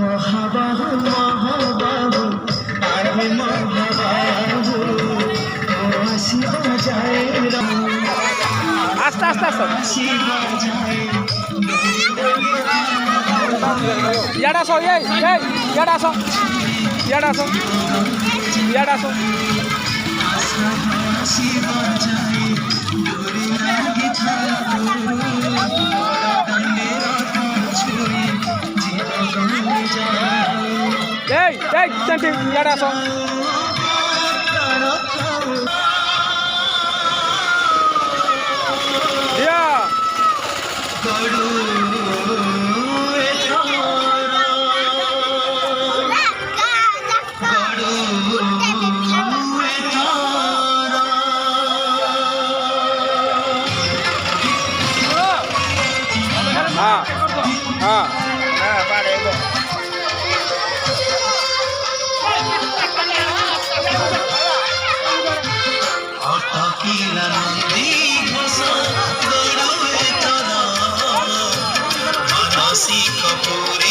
মহাবাহু মহাবাহু আরে মহাবাহু শিবা যায় আস্তে আস্তে আস্তে শিবা যায় ইয়াডা আসো এই ইয়াডা আসো ইয়াডা আসো ইয়াডা আসো শিবা যায় ডোরি লাগি এই সেন্টি ইয়াডা আসো ইয়া हाँ पारेगो कपूर